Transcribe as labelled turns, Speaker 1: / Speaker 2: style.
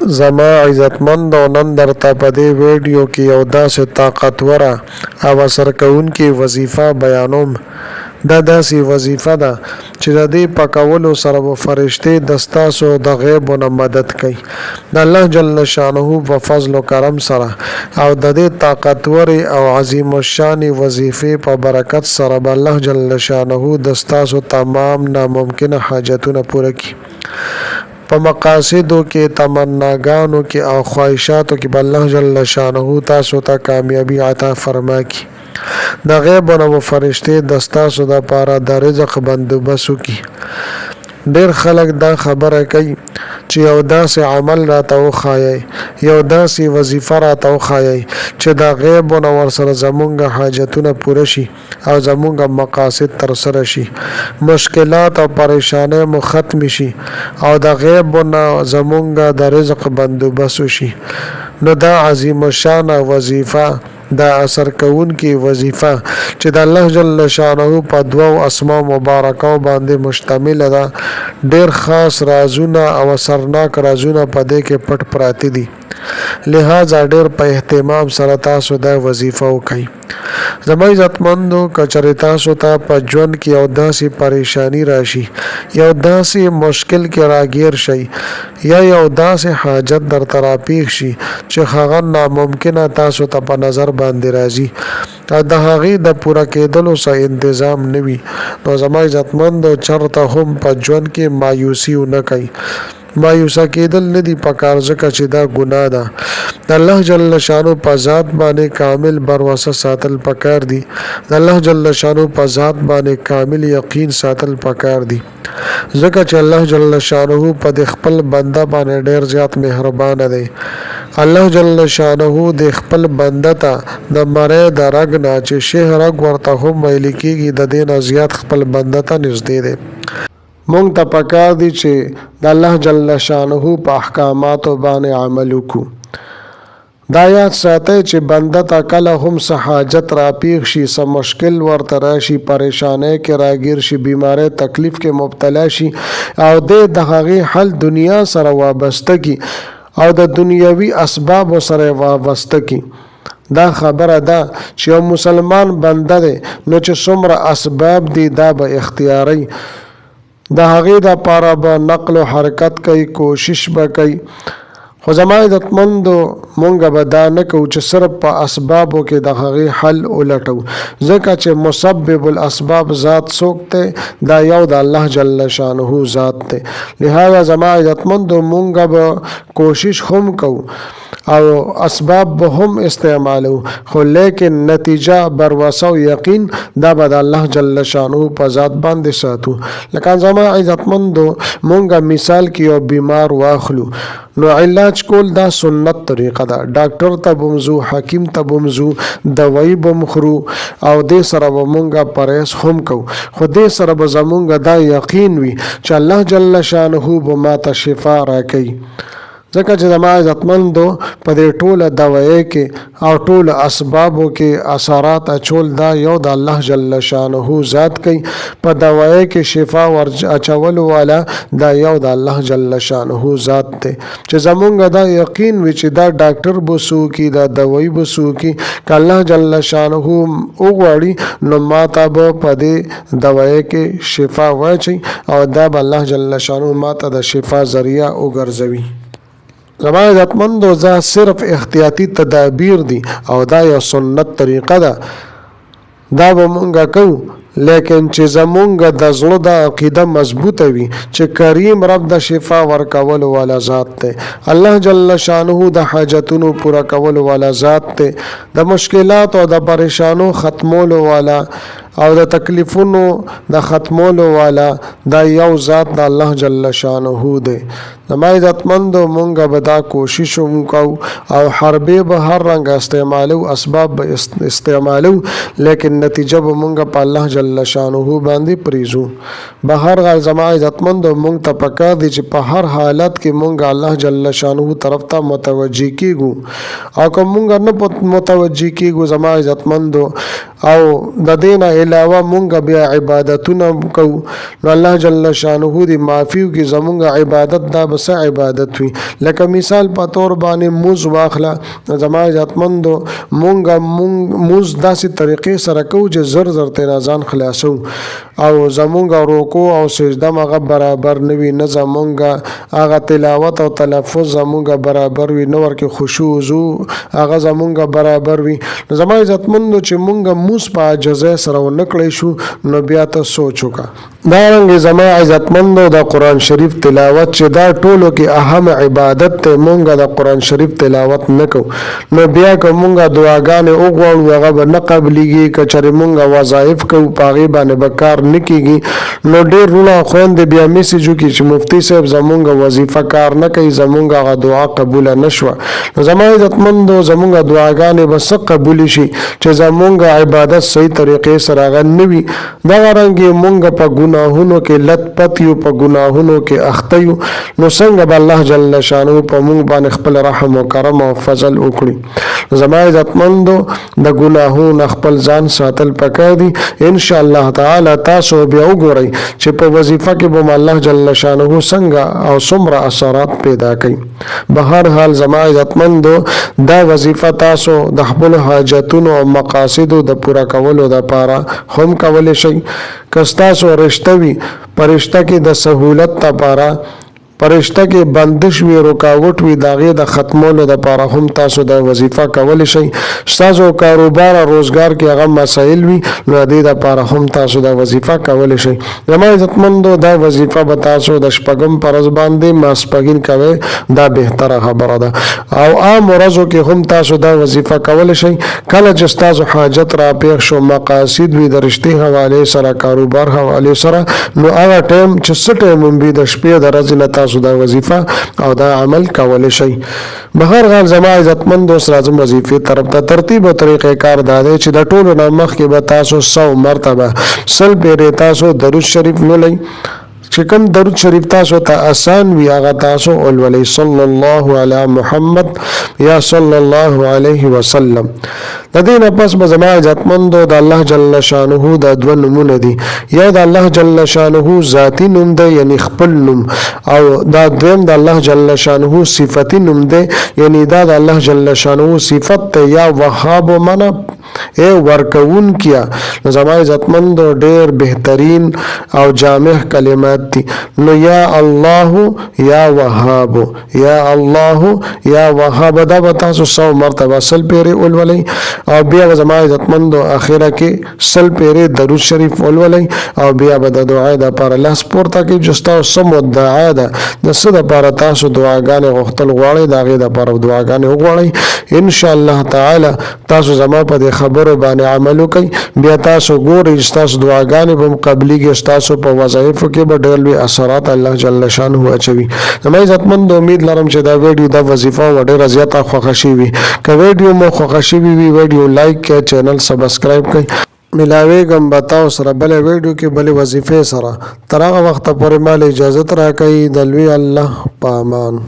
Speaker 1: زما عزتمند او نن درته په دې ویډیو کې یو داسې طاقتوره او اثر کوونکې وظیفه بیانوم. دا داسې وظیفه ده چې د دې په کولو سره به فرشتې د ستاسو د غیبو نه مدد کوي. د الله جل شانه په فضل و کرم سره او د دې طاقتورې او عظیم الشان وظیفې په برکت سره به الله جل شانه د ستاسو تمام ناممکنه حاجتونه پوره کړي. په مقاصدو کې، تمناګانو کې او خواهشاتو کې به الله جل شانه تاسو ته کامیابی عطا فرماکي. د غیب نه فرشتې د ستاسو د پاره د رزق بندوبست وکړي. ډېر خلک دا خبره کوي چې یو داسې عمل راته وښایئ، یو داسې وظیفه راته وښایئ چې د غیب نه ورسره زمونږ حاجتونه پوره شي او زمونږ مقاصد ترسره شي، مشکلات او پریشانۍ مو ختم شي او د غیب نه زمونږ د رزق بندوبست وشي. نو دا عظیم الشان وظیفه، دا اثر کوونکې وظیفه چې د الله جل شانه په دوو اسماء مبارکو باندې مشتمل ده، ډېر خاص رازونه او اثرناک رازونه په دې کې پټ پراته دي. لہذا ډېر په اهتمام سره تاسو دا وظیفه وکړئ. زما عزتمندو، که چېرې تاسو ته په ژوند کې یو داسې پریشانی راشي، یو داسې مشکل کې راګیر شئ یا یو داسې حاجت درته راپېښ شي چې هغه ناممکنه تاسو ته په نظر باندې راځي او د هغې د پوره کېدلو څه انتظام نه وي، نو زما عزتمندو چېرته هم په ژوند کې مایوسي ونه کوئ. مایوسه کېدل نه دي پکار، ځکه چې دا ګناه ده. د الله جل شانو په ذات باندې کامل بروسه ساتل پکار دي. د الله جل شانو په ذات باندې کامل یقین ساتل پکار دي، ځکه چې الله جل شانو په خپل بنده باندې ډېر زیات مهربان دی. الله جل شانه د خپل بنده ته د مړی د رګ نه چې شه رګ ورته هم ویل کېږي، د دې نه زیات خپل بنده ته نږدې دی. مونږ ته پکار دي چې د الله جل شانه په احکاماتو باندې عمل وکړو. دا یاد ساتئ چې بنده ته کله هم څه حاجت راپېښ شي، څه مشکل ورته راشي، پریشانۍ کې راګیر شي، بیمارۍ تکلیف کې مبتلا شي او د هغې حل دنیا سره وابسته کی او د دنیوي اسباب سره وابسته کی. دا خبره ده چې یو مسلمان بنده دی نو چې څومره اسباب دي دا به اختیاري، د هغې دپاره به نقل و حرکت کوي، کوشش به کوي. خو زما عزتمندو، مونږ به دا نه کوو چې صرف په اسبابو کې د هغې حل ولټو، ځکه چې مسبب الاسباب ذات څوک دی؟ دا یو د الله جل شانه ذات دی. لہذا زما عزتمندو، مونږ به کوشش هم کوو او اسباب به هم استعمالو، خو لیکن نتیجه بروسه او یقین دا به د الله جل شانه په ذات باندې ساتو. لکه زما عزتمندو، مونږ مثال کې یو بیمار واخلو، نو علاج کول دا سنت طریقه ده. ډاکټر ته بمزو، حکیم ته بمزو، دوايي بمخرو او دې سره به مونږه پرهیز هم کوو، خو دې سره به زمونږ دا یقین وي چې الله جل شانه به ماته شفا راکوي. ځکه چې زما عزتمندو، په دې ټوله دوایۍ کې او ټوله اسبابو کې اثرات اچول دا یو د الله جل شانه ذات کوي. په دوایۍ کې شفا ور اچولو والا دا یو د الله جل شانه ذات دی. چې زمونږ دا یقین وي چې دا ډاکټر به څوکي، دا دوایي به څوکي، که الله جل شانه وغواړي نو ماته به په دې دوایۍ کې شفا واچي او دا به الله جل شانه ماته د شفا ذریعه وګرځوي. زما عزتمندو، دا صرف احتیاطي تدابیر دي او دا یو سنت طریقه ده. دا به مونږه کوو، لیکن چې زمونږ د زړه د عقیده مضبوطه وي چې کریم رب د شفا ورکولو والا ذات دی، الله جل شانه د حاجتونو پوره کولو والا ذات دی، د مشکلات او د پریشانو ختمولو والا او د تکلیفونو د ختمولو والا دا یو ذات د الله جل شانه دی. زما عزتمندو، مونږ به دا کوشش وکړو او حربې به هر رنګ استعمالو، اسباب به استعمالو، لیکن نتیجه به مونږ په الله جل شانه باندې پریزو. به هر حال زما عزتمندو، مونږ ته پکار دي چې په هر حالت کې مونږ الله جل شانه طرف ته متوجه کیږو، او که مونږ نه متوجه کیږو زما عزتمندو او د دې نه علاوه مونږ بیا عبادتونه کوو نو الله جل شانه دې معافیو کې زمونږ عبادت دا بس عبادت وي لکه مثال په تور باندې موز واخله زما عزتمندو مونږ موز داسې طریقې سره کوو چې زر زر تینا ځان خلاصو او زمونږ رکوع او سجده مغه برابر نوي نه زمونږ هغه تلاوت او تلفظ زمونږ برابر وي نو ورکه خشوع زو هغه زمونږ برابر وي زما عزتمندو چې مونږ موس په عجزه سره ونکړی شو نو بیا ته سوچ وکړه دا رنګ زما عزتمندو د قران شریف تلاوت چې دا ټولو کې اهم عبادت ته مونږ د قران شریف تلاوت نکو نو بیا کومه دعاګانې وغوړو هغه به نه قبليږي کچره مونږ وظایف کوو پاغي باندې بکار نکېږي نو ډېر رونه خويند بیا میسجو کې چې مفتی صاحب زمونږ وظیفه کار نه کوي زمونږ هغه دعا قبول نشوه نو زما عزتمندو زمونږ دعاګانې بس قبول شي چې زمونږ عبادت صحیح طریقې سره غنوي دا رنګ مونږ په ګناهونو کې لت پت یو په ګناهونو کې اخته یو نو څنګه به الله جل شانه په مونږ باندې خپل رحم او کرم او فضل وکړي زما عزتمندو د ګناهونو خپل ځان ساتل پکار دي ان شاء الله تعالی تاسو بیا وګورئ چې په وظیفه کې به الله جل شانه څنګه او څومره اثرات پیدا کوي به هر حال زما عزتمندو دا وظیفه تاسو د خپل حاجتونو او مقاصدو د پورا کولو لپاره هم کولای شئ کستا سو رښتوي پرشتہ کې د سہولت لپاره پرشتہ کې بندش وی رکاوټ وی داغه د ختمولو د لپاره هم تاسو د وظیفه کول شي تاسو کاروبار او روزګار کې هغه مسائل وی نو د دې لپاره هم تاسو د وظیفه کول شي زما عزتمندو دا وظیفه به تاسو د شپږم پرز باندې ماسپګین کوي دا بهتره خبره ده او عام ورځو کې هم تاسو د وظیفه کول شي کله چې تاسو حاجت را پیښ شو مقاصد وی د رښتې حواله سره کاروبار حواله سره نو هغه ټیم چې سټه مونږ د شپې د ورځې تاسو دا وظیفه او دا عمل کول شي به هر حال زما عزتمند اوس راځم وظیفه طرف ته ترتیب او طریقې کار دادې چې د ټولو نامخ کې به تاسو 100 مرتبه سل پیره تاسو درود شریف لولئ چې کوم درود شریف تاسو ته آسان وي هغه تاسو ولولئ صلی الله علی محمد یا صلی الله علیه وسلم د دې نه پس به زما عزتمندو د الله جل شانه د دوه نمونه دي یا د الله جل شانه ذاتی نوم دی یعنی خپل نوم او دا دویم د الله جل شانه صفتی نوم دی یعنی دا د الله جل شانه صفت یا وهاب معنا اے ورکون کیا زما عزتمندو ډېر بهترین او جامع کلمات دي نو یا الله یا وهاب یا الله یا وهاب دا به تاسو 100 مرتبه سل پیره ولولئ او بیا زما عزتمندو اخره کې سل پیره درود شریف ولولئ او بیا به د دعا د لپاره لاس پورته کې جستا سم دعا ده د څه د لپاره تاسو دعاګانې غوښتل غواړئ دا غي د لپاره دعاګانې وغواړئ ان شاء الله تعالی تاسو زما په خبرو باندې عمل وکړئ بیا تاسو ګورئ تاسو دعاګانې به قبليږي تاسو په وظایفو کې به ډېر لوی اثرات الله جل شانه اچوي زما عزتمند امید لرم چې دا ویډیو د وظیفه وړه زیاته خوښ شي وي که ویډیو مو خوښ شي وي ویډیو لایک کړئ چینل سبسکرایب کړئ ملاویږم بتاو سره بل ویډیو کې بل وظیفه سره تر هغه وخت پورې مال اجازه راکړئ د لوی الله پامان